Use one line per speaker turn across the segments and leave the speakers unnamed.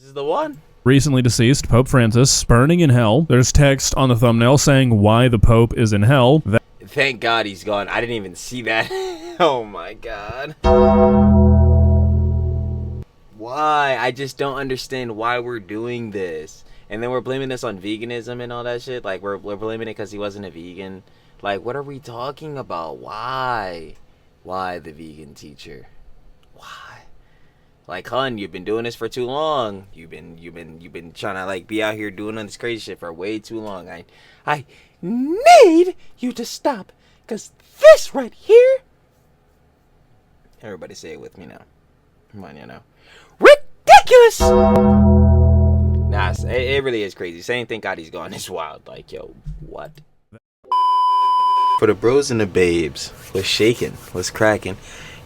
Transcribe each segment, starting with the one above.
is the one.
Recently deceased Pope Francis, burning in hell. There's text on the thumbnail saying why the Pope is in hell.
Thank God he's gone. I didn't even see that. Oh my God. Why? I just don't understand why we're doing this. And then we're blaming this on veganism and all that shit. Like, we're blaming it because he wasn't a vegan. Like, what are we talking about? Why? Why the vegan teacher? Why? Like, hun, you've been doing this for too long. You've been trying to like be out here doing all this crazy shit for way too long. I need you to stop, cause this right here. Everybody say it with me now. Come on, you know. Ridiculous. Nah, it really is crazy. Saying thank God he's gone is wild. Like, yo, what? For the bros and the babes, what's shaking? What's cracking?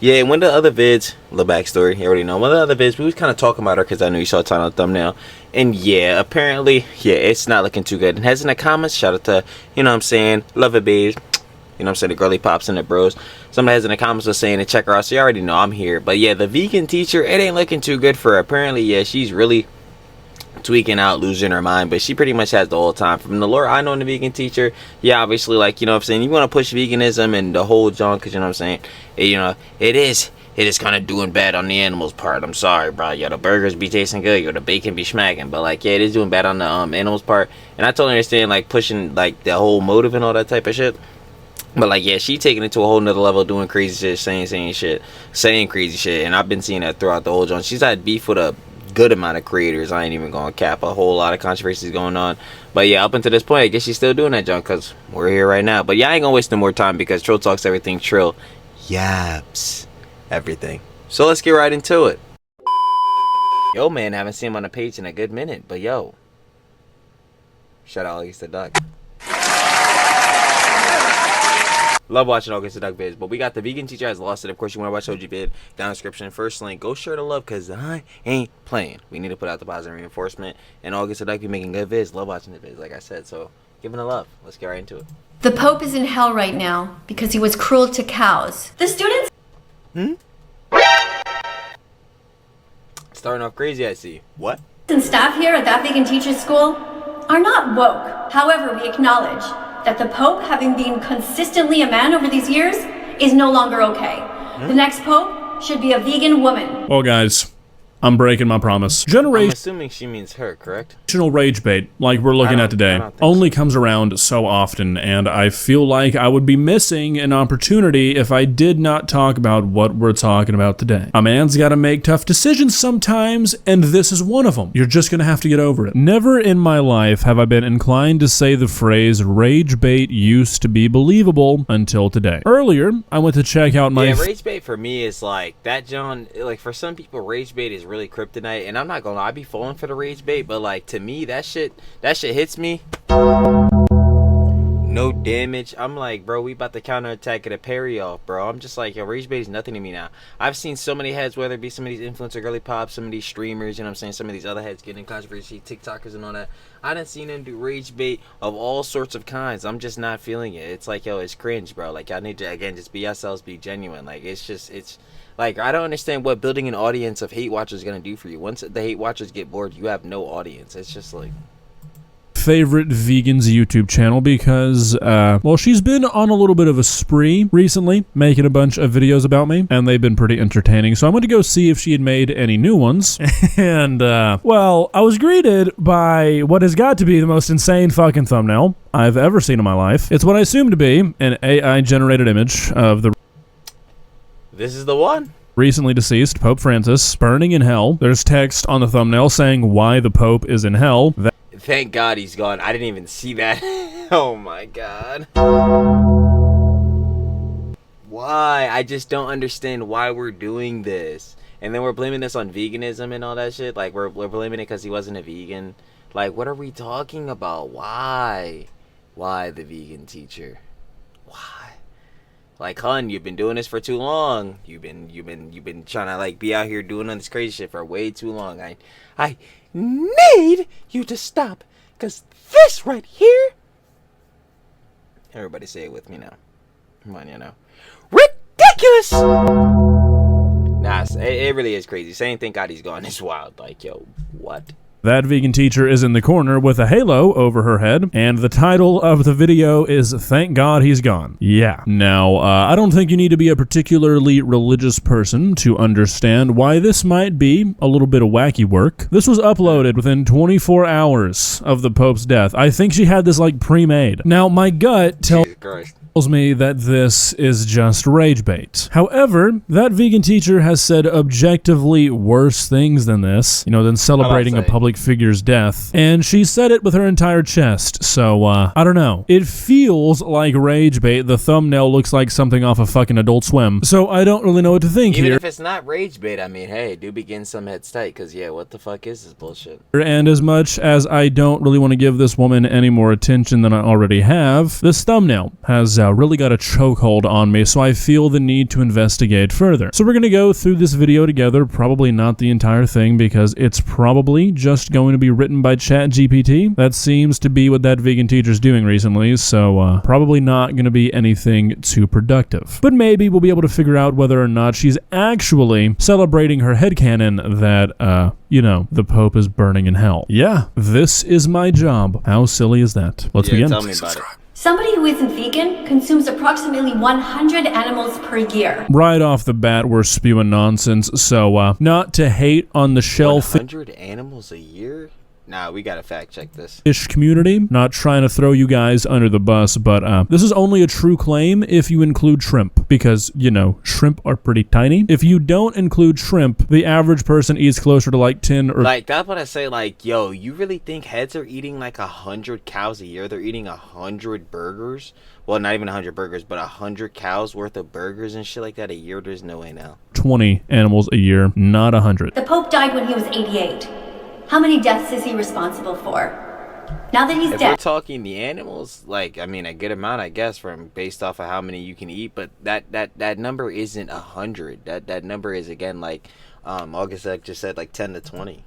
Yeah, one of the other vids, little backstory, you already know. One of the other vids, we was kind of talking about her because I knew you saw it on the thumbnail. And yeah, apparently, yeah, it's not looking too good. And has in the comments, shout out to, you know what I'm saying, love it, babes. You know what I'm saying, the girly pops and the bros. Somebody has in the comments was saying to check her out, so you already know I'm here. But yeah, the vegan teacher, it ain't looking too good for her. Apparently, yeah, she's really tweaking out, losing her mind, but she pretty much has the whole time. From the lore I know in the vegan teacher, yeah, obviously, like, you know what I'm saying, you want to push veganism and the whole junk, because you know what I'm saying, you know, it is kind of doing bad on the animals part. I'm sorry, bro. Yo, the burgers be tasting good, yo, the bacon be smacking, but like, yeah, it is doing bad on the animals part. And I totally understand, like, pushing like the whole motive and all that type of shit. But like, yeah, she taking it to a whole nother level, doing crazy shit, saying crazy shit, and I've been seeing that throughout the whole joint. She's had beef with a good amount of creators. I ain't even gonna cap, a whole lot of controversies going on. But yeah, up until this point, I guess she's still doing that junk because we're here right now. But yeah, I ain't gonna waste no more time because Trill talks everything. Trill yaps everything. So let's get right into it. Yo, man, I haven't seen him on the page in a good minute, but yo, shout out August the Duck. Love watching August the Duck vids, but we got the vegan teacher has lost it. Of course, you want to watch OG vid, down in the description. First link, go share the love, because I ain't playing. We need to put out the positive reinforcement, and August the Duck be making good vids. Love watching the vids, like I said, so give him the love. Let's get right into it.
The Pope is in hell right now because he was cruel to cows. The students...
Starting off crazy, I see. What?
And staff here at that vegan teacher's school are not woke. However, we acknowledge that the Pope, having been consistently a man over these years, is no longer okay. The next Pope should be a vegan woman.
Well, guys, I'm breaking my promise.
I'm assuming she means her, correct?
Rage bait, like we're looking at today, only comes around so often, and I feel like I would be missing an opportunity if I did not talk about what we're talking about today. A man's gotta make tough decisions sometimes, and this is one of them. You're just gonna have to get over it. Never in my life have I been inclined to say the phrase rage bait used to be believable until today. Earlier, I went to check out my...
Yeah, rage bait for me is like, that John, like for some people, rage bait is really kryptonite, and I'm not gonna lie, I be falling for the rage bait, but like, to me, that shit hits me. No damage. I'm like, bro, we about to counterattack at a parry off, bro. I'm just like, yo, rage bait is nothing to me now. I've seen so many heads, whether it be some of these influencer girly pops, some of these streamers, you know what I'm saying, some of these other heads getting controversy, TikTokers and all that. I done seen them do rage bait of all sorts of kinds. I'm just not feeling it. It's like, yo, it's cringe, bro. Like, y'all need to, again, just be yourselves, be genuine. Like, it's like, I don't understand what building an audience of hate watchers is gonna do for you. Once the hate watchers get bored, you have no audience. It's just like...
favorite vegan's YouTube channel because, well, she's been on a little bit of a spree recently, making a bunch of videos about me, and they've been pretty entertaining. So I went to go see if she had made any new ones, and, well, I was greeted by what has got to be the most insane fucking thumbnail I've ever seen in my life. It's what I assume to be an AI-generated image of the...
This is the one.
Recently deceased Pope Francis, burning in hell. There's text on the thumbnail saying why the Pope is in hell.
Thank God he's gone. I didn't even see that. Oh my God. Why? I just don't understand why we're doing this. And then we're blaming this on veganism and all that shit. Like, we're blaming it because he wasn't a vegan. Like, what are we talking about? Why? Why the vegan teacher? Why? Like, hun, you've been doing this for too long. You've been trying to like be out here doing all this crazy shit for way too long. I need you to stop, cause this right here. Everybody say it with me now. Come on, you know. Ridiculous. Nah, it really is crazy. Saying thank God he's gone is wild. Like, yo, what?
That vegan teacher is in the corner with a halo over her head, and the title of the video is Thank God He's Gone. Yeah. Now, I don't think you need to be a particularly religious person to understand why this might be a little bit of wacky work. This was uploaded within 24 hours of the Pope's death. I think she had this, like, pre-made. Now, my gut tells me that this is just rage bait. However, that vegan teacher has said objectively worse things than this, than celebrating a public figure's death, and she said it with her entire chest, so, I don't know. It feels like rage bait. The thumbnail looks like something off of fucking Adult Swim, so I don't really know what to think here.
Even if it's not rage bait, I mean, hey, do begin some heads tight, because, yeah, what the fuck is this bullshit?
And as much as I don't really want to give this woman any more attention than I already have, this thumbnail has really got a chokehold on me, so I feel the need to investigate further. So we're going to go through this video together, probably not the entire thing, because it's probably just going to be written by ChatGPT. That seems to be what that vegan teacher's doing recently, so probably not going to be anything too productive. But maybe we'll be able to figure out whether or not she's actually celebrating her headcanon that, the Pope is burning in hell. Yeah, this is my job. How silly is that? Let's begin.
Tell me about it.
Somebody who isn't vegan consumes approximately 100 animals per year.
Right off the bat, we're spewing nonsense, so not to hate on the shellfish
100 animals a year? Nah, we gotta fact check this.
Community. Not trying to throw you guys under the bus, but this is only a true claim if you include shrimp, because, shrimp are pretty tiny. If you don't include shrimp, the average person eats closer to like 10 or...
Like, that's what I say, like, yo, you really think heads are eating like 100 cows a year? They're eating 100 burgers? Well, not even 100 burgers, but 100 cows worth of burgers and shit like that a year? There's no way now.
20 animals a year, not 100.
The Pope died when he was 88. How many deaths is he responsible for? Now that he's dead.
If we're talking the animals, like, I mean, a good amount, I guess, based off of how many you can eat, but that number isn't 100. That number is, again, like, August just said, like 10 to 20.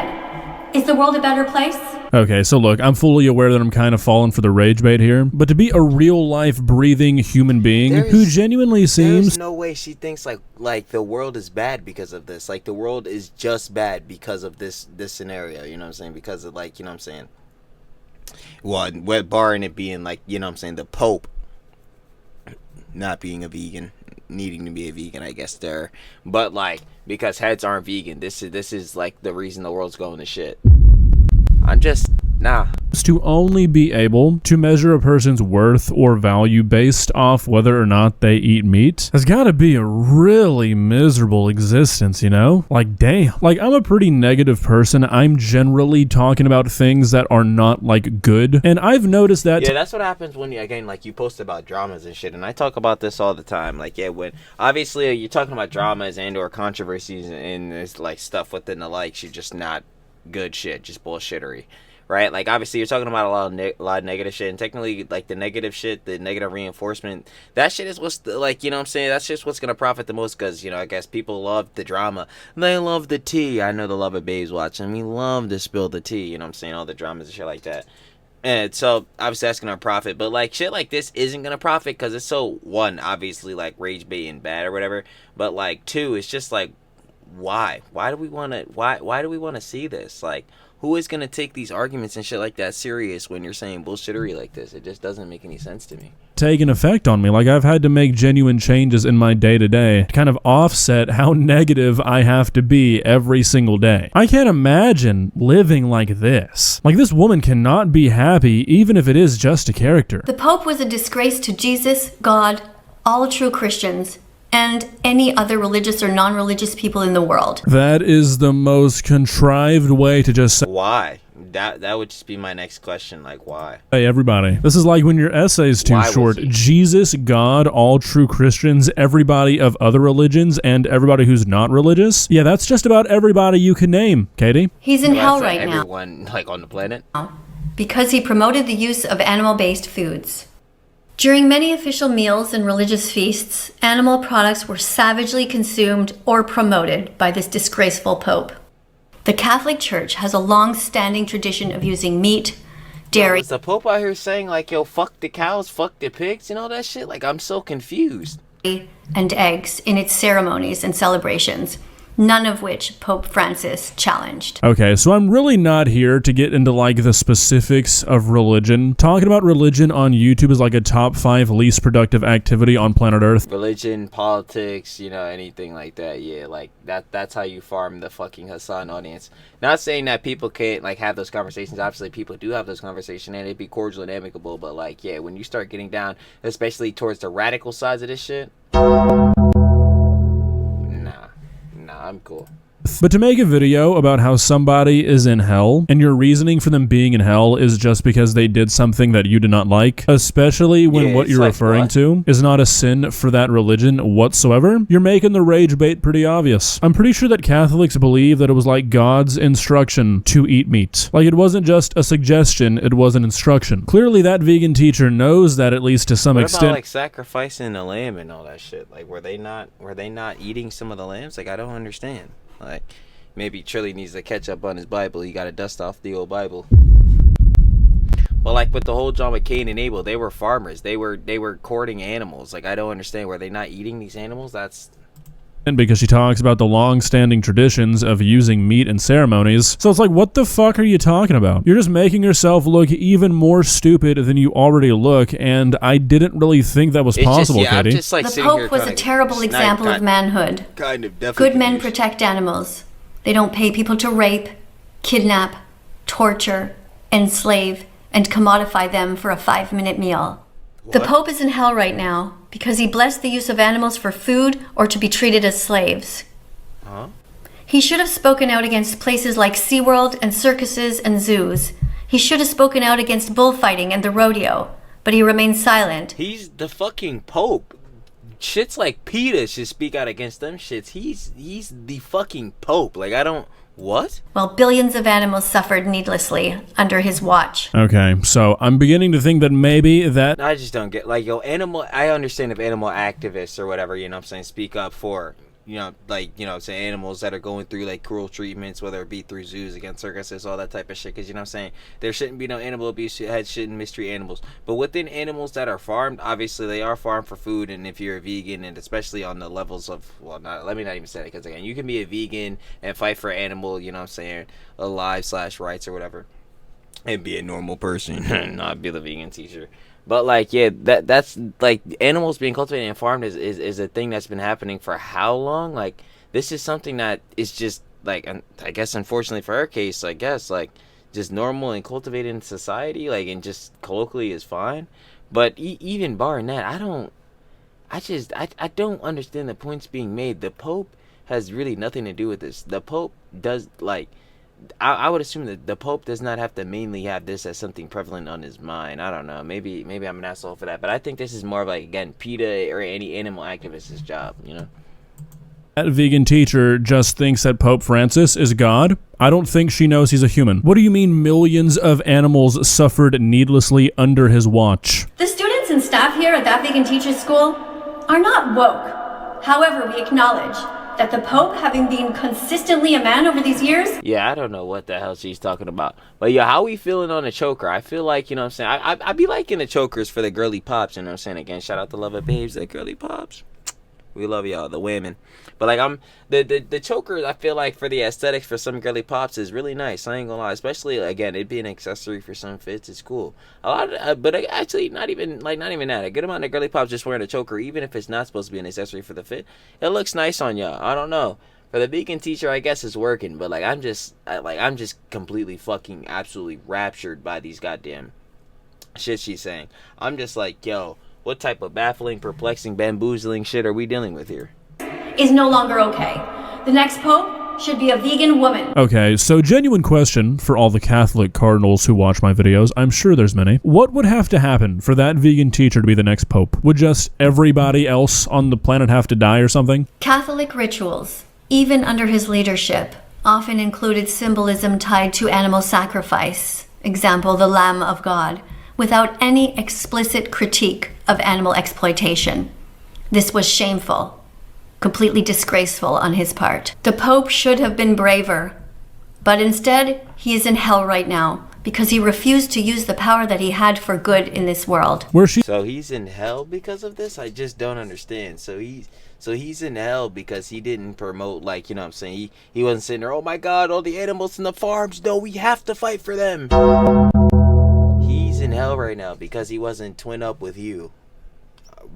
Is the world a better place?
Okay, so look, I'm fully aware that I'm kind of falling for the rage bait here, but to be a real-life, breathing human being who genuinely seems...
There's no way she thinks, like the world is bad because of this. Like, the world is just bad because of this scenario, you know what I'm saying? Because of, like, you know what I'm saying? Well, barring it being, like, you know what I'm saying, the Pope not being a vegan, needing to be a vegan, I guess there. But, like, because heads aren't vegan, this is like the reason the world's going to shit. I'm just
to only be able to measure a person's worth or value based off whether or not they eat meat has got to be a really miserable existence, Like, damn. Like, I'm a pretty negative person. I'm generally talking about things that are not, like, good. And I've noticed that...
Yeah, that's what happens when, you post about dramas and shit. And I talk about this all the time. Like, yeah, when... Obviously, you're talking about dramas and or controversies and there's, like, stuff within the likes. You're just not good shit. Just bullshittery. Right? Like, obviously, you're talking about a lot of negative shit. And technically, like, the negative shit, the negative reinforcement, that shit is what's, like, you know what I'm saying? That's just what's going to profit the most because, I guess people love the drama. They love the tea. I know the love of babes watching. We love to spill the tea. You know what I'm saying? All the dramas and shit like that. And so, obviously, that's going to profit. But, like, shit like this isn't going to profit because it's so, one, obviously, like, rage bait and bad or whatever. But, like, two, it's just, like, why? Why do we want to see this? Like, who is going to take these arguments and shit like that serious when you're saying bullshittery like this? It just doesn't make any sense to me.
Taken effect on me. Like, I've had to make genuine changes in my day-to-day to kind of offset how negative I have to be every single day. I can't imagine living like this. Like, this woman cannot be happy even if it is just a character.
The Pope was a disgrace to Jesus, God, all true Christians, and any other religious or non-religious people in the world.
That is the most contrived way to just say...
Why? That would just be my next question. Like, why?
Hey, everybody. This is like when your essay's too short. Jesus, God, all true Christians, everybody of other religions, and everybody who's not religious. Yeah, that's just about everybody you can name, Katie.
He's in hell right now.
Everyone, like, on the planet?
Because he promoted the use of animal-based foods. During many official meals and religious feasts, animal products were savagely consumed or promoted by this disgraceful Pope. The Catholic Church has a long-standing tradition of using meat, dairy...
Is the Pope out here saying, like, yo, fuck the cows, fuck the pigs, and all that shit? Like, I'm so confused.
...and eggs in its ceremonies and celebrations. none of which Pope Francis challenged.
Okay, so I'm really not here to get into like the specifics of religion. Talking about religion on YouTube is like a top 5 least productive activity on planet Earth.
Religion, politics, you know, anything like that. Yeah, like that's how you farm the fucking Hassan audience. Not saying that people can't like have those conversations. Obviously people do have those conversations and it'd be cordial and amicable, but like, yeah, when you start getting down, especially towards the radical sides of this shit, I'm cool.
But to make a video about how somebody is in hell, and your reasoning for them being in hell is just because they did something that you did not like, especially when what you're like, referring to is not a sin for that religion whatsoever, you're making the rage bait pretty obvious. I'm pretty sure that Catholics believe that it was like God's instruction to eat meat. Like it wasn't just a suggestion, it was an instruction. Clearly that vegan teacher knows that, at least to some extent.
What about like sacrificing the lamb and all that shit? Like were they not eating some of the lambs? Like I don't understand. Like, maybe Trilly needs to catch up on his Bible. He got to dust off the old Bible. But like with the whole John with Cain and Abel, they were farmers. They were courting animals. Like I don't understand. Were they not eating these animals? That's...
And because she talks about the long-standing traditions of using meat in ceremonies. So it's like, what the fuck are you talking about? You're just making yourself look even more stupid than you already look, and I didn't really think that was possible, Katie.
Just, like,
the Pope was a terrible example of manhood.
Kind of, definitely.
Good men protect animals. They don't pay people to rape, kidnap, torture, enslave, and commodify them for a 5-minute meal. What? The Pope is in hell right now because he blessed the use of animals for food or to be treated as slaves.
Huh?
He should have spoken out against places like SeaWorld and circuses and zoos. He should have spoken out against bullfighting and the rodeo, but he remained silent.
He's the fucking Pope. Shits like PETA should speak out against them shits. He's the fucking Pope. Like, I don't... What?
Well, billions of animals suffered needlessly under his watch.
Okay, so I'm beginning to think that maybe that...
I just don't get... Like, yo, I understand if animal activists or whatever, you know what I'm saying, speak up for, you know, like, you know, say animals that are going through, like, cruel treatments, whether it be through zoos, against circuses, all that type of shit, because, you know what I'm saying, there shouldn't be no animal abuse, shouldn't mistreat animals. But within animals that are farmed, obviously they are farmed for food, and if you're a vegan, and especially on the levels of, well, let me not even say that, because, again, you can be a vegan and fight for animal, you know what I'm saying, alive/rights or whatever, and be a normal person, and not be the vegan teacher. But like, yeah, that's like animals being cultivated and farmed is a thing that's been happening for how long? Like, this is something that is just like, I guess unfortunately for her case, I guess like just normal and cultivated in society, like, and just colloquially is fine. But even barring that, I don't understand the points being made. The Pope has really nothing to do with this. The Pope does, like, I would assume that the Pope does not have to mainly have this as something prevalent on his mind. I don't know. Maybe I'm an asshole for that. But I think this is more of like, again, PETA or any animal activist's job, you know?
That vegan teacher just thinks that Pope Francis is God. I don't think she knows he's a human. What do you mean millions of animals suffered needlessly under his watch?
The students and staff here at that vegan teacher's school are not woke. However, we acknowledge that the Pope, having been consistently a man over these years...
Yeah, I don't know what the hell she's talking about. But yeah, how we feeling on the choker? I feel like, you know what I'm saying, I be liking the chokers for the girly pops, you know what I'm saying? Again, shout out to Love It Babes, the girly pops. We love y'all, the women. But like, the chokers, I feel like for the aesthetics for some girly pops is really nice. I ain't gonna lie, especially again, it being an accessory for some fits, it's cool. A lot of, but actually not even that. A good amount of girly pops just wearing a choker, even if it's not supposed to be an accessory for the fit, it looks nice on y'all. I don't know. For the vegan teacher, I guess it's working, but like I'm just completely fucking absolutely raptured by these goddamn shit she's saying. I'm just like, yo, what type of baffling, perplexing, bamboozling shit are we dealing with here?
Is no longer okay. The next Pope should be a vegan woman.
Okay, so genuine question for all the Catholic cardinals who watch my videos. I'm sure there's many. What would have to happen for that vegan teacher to be the next Pope? Would just everybody else on the planet have to die or something?
Catholic rituals, even under his leadership, often included symbolism tied to animal sacrifice. Example, the Lamb of God, without any explicit critique of animal exploitation. This was shameful, completely disgraceful on his part. The Pope should have been braver, but instead he is in hell right now because he refused to use the power that he had for good in this world.
So he's in hell because of this? I just don't understand. So So he's in hell because he didn't promote, like, you know what I'm saying? He wasn't sitting there, oh my God, all the animals in the farms, no, we have to fight for them. He's in hell right now because he wasn't twin up with you.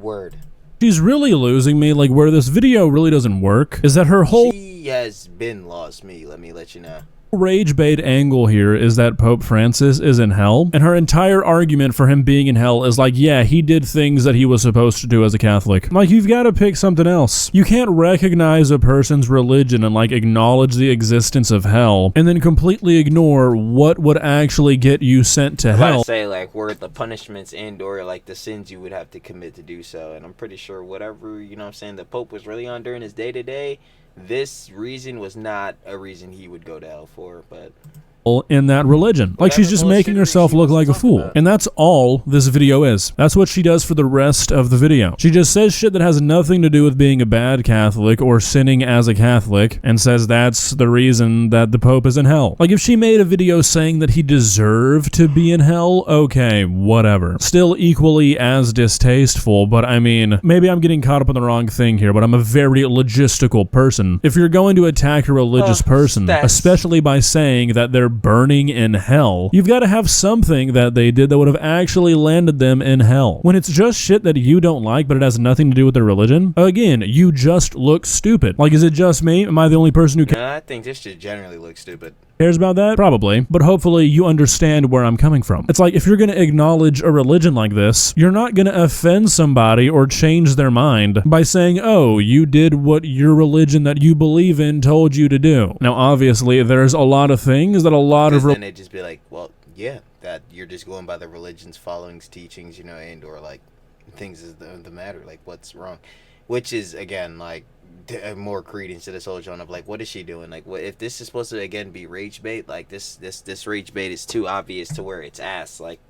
Word.
She's really losing me. Like, where this video really doesn't work is that her whole...
She has been lost me, let me let you know.
Rage bait angle here is that Pope Francis is in hell, and her entire argument for him being in hell is like, yeah, he did things that he was supposed to do as a Catholic. Like, you've got to pick something else. You can't recognize a person's religion and like acknowledge the existence of hell and then completely ignore what would actually get you sent to hell.
I say like where the punishments and or like the sins you would have to commit to do so, and I'm pretty sure whatever, you know what I'm saying, the Pope was really on during his day-to-day, this reason was not a reason he would go to hell for, but
in that religion. Like, she's just making herself look like a fool. And that's all this video is. That's what she does for the rest of the video. She just says shit that has nothing to do with being a bad Catholic or sinning as a Catholic and says that's the reason that the Pope is in hell. Like, if she made a video saying that he deserved to be in hell, okay, whatever. Still equally as distasteful, but I mean, maybe I'm getting caught up in the wrong thing here, but I'm a very logistical person. If you're going to attack a religious person, especially by saying that they're burning in hell, you've got to have something that they did that would have actually landed them in hell. When it's just shit that you don't like, but it has nothing to do with their religion, again, you just look stupid. Like, is it just me? Am I the only person who
I think this just generally looks stupid.
Cares about that? Probably. But hopefully you understand where I'm coming from. It's like, if you're going to acknowledge a religion like this, you're not going to offend somebody or change their mind by saying, oh, you did what your religion that you believe in told you to do. Now, obviously, there's a lot of things that a lot of...
then they'd just be like, well, yeah, that you're just going by the religion's followings, teachings, you know, and or like things is the matter, like what's wrong, which is again like more credence to this whole genre of like, what is she doing? Like, what if this is supposed to again be rage bait? Like this rage bait is too obvious to where it's ass. Like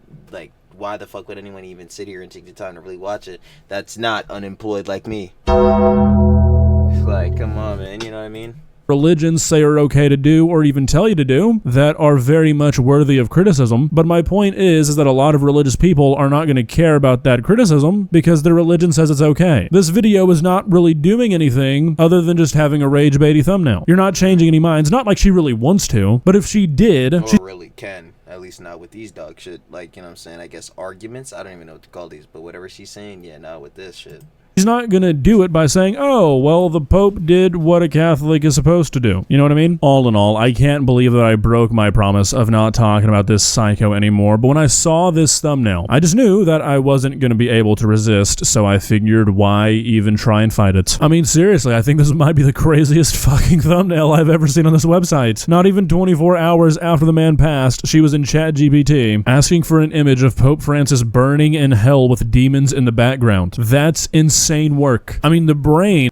why the fuck would anyone even sit here and take the time to really watch it that's not unemployed like me? It's like, come on, man, you know what I mean?
Religions say are okay to do or even tell you to do that are very much worthy of criticism. But my point is that a lot of religious people are not going to care about that criticism because their religion says it's okay. This video is not really doing anything other than just having a rage baity thumbnail. You're not changing any minds, not like she really wants to, but if she did,
or really can, at least not with these dog shit, like, you know what I'm saying, I guess arguments, I don't even know what to call these, but whatever she's saying, yeah, not with this shit.
She's not going to do it by saying, oh, well, the Pope did what a Catholic is supposed to do. You know what I mean? All in all, I can't believe that I broke my promise of not talking about this psycho anymore, but when I saw this thumbnail, I just knew that I wasn't going to be able to resist, so I figured why even try and fight it. I mean, seriously, I think this might be the craziest fucking thumbnail I've ever seen on this website. Not even 24 hours after the man passed, she was in ChatGPT asking for an image of Pope Francis burning in hell with demons in the background. That's insane work. I mean, the brain...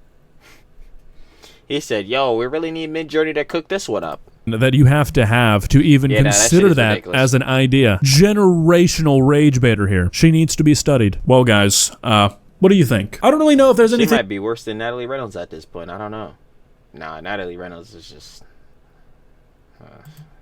He said, yo, we really need Midjourney to cook this one up.
That you have to even consider that as an idea. Generational rage baiter here. She needs to be studied. Well, guys, what do you think? I don't really know if there's anything...
She might be worse than Natalie Reynolds at this point. I don't know. Nah, Natalie Reynolds is just...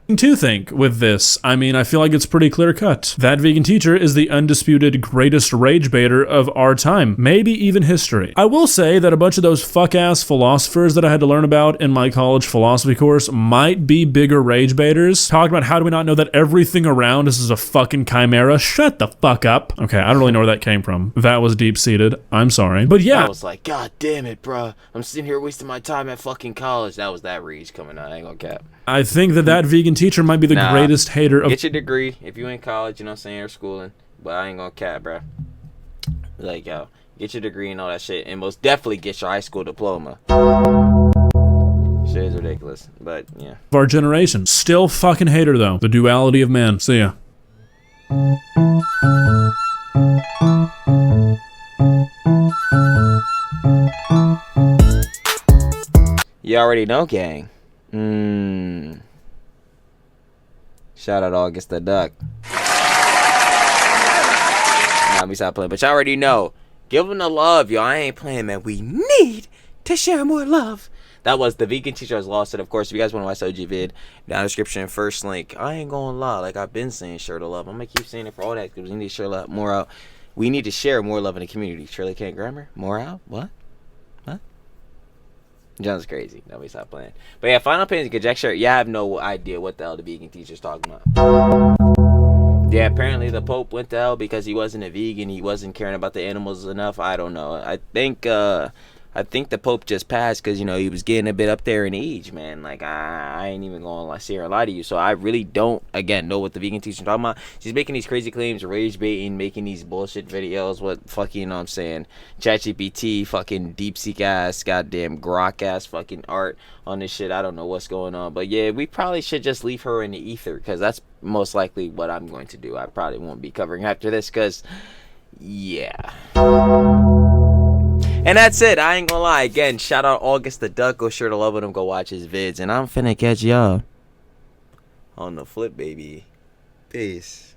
to think with this. I mean, I feel like it's pretty clear cut. That vegan teacher is the undisputed greatest rage baiter of our time, maybe even history. I will say that a bunch of those fuck-ass philosophers that I had to learn about in my college philosophy course might be bigger rage baiters. Talking about how do we not know that everything around us is a fucking chimera? Shut the fuck up. Okay, I don't really know where that came from. That was deep-seated. I'm sorry. But yeah.
I was like, God damn it, bro. I'm sitting here wasting my time at fucking college. That was that rage coming out. I ain't gonna cap.
I think that vegan teacher might be the greatest hater of...
Get your degree if you in college, you know what I'm saying, or schooling. But I ain't gonna cap, bro. Like, yo, get your degree and all that shit. And most definitely get your high school diploma. Shit is ridiculous. But, yeah.
Of our generation. Still fucking hater, though. The duality of man. See ya.
You already know, gang. Shout out August the Duck. Nah, we stop playing, but y'all already know. Give them the love, y'all. I ain't playing, man. We need to share more love. That was the vegan teacher has lost it. Of course, if you guys want to watch the OG vid, down in the description, first link. I ain't gonna lie, like I've been saying, share the love. I'm gonna keep saying it for all that because we need to share more out. We need to share more love in the community. Shirley Kent Grammar, more out. What? John's crazy. Nobody stop playing. But yeah, final opinion conjecture. Yeah, I have no idea what the hell the vegan teacher's talking about. Yeah, apparently the Pope went to hell because he wasn't a vegan. He wasn't caring about the animals enough. I don't know. I think the Pope just passed because, you know, he was getting a bit up there in age, man. Like, I ain't even going to sit here and lie to you. So I really don't, again, know what the vegan teacher's talking about. She's making these crazy claims, rage baiting, making these bullshit videos with fucking, you know what I'm saying, ChatGPT, fucking DeepSeek ass, goddamn Grok ass fucking art on this shit. I don't know what's going on. But yeah, we probably should just leave her in the ether because that's most likely what I'm going to do. I probably won't be covering after this because, yeah. And that's it. I ain't gonna lie. Again, shout out August the Duck. Go sure to love with him. Go watch his vids. And I'm finna catch y'all on the flip, baby. Peace.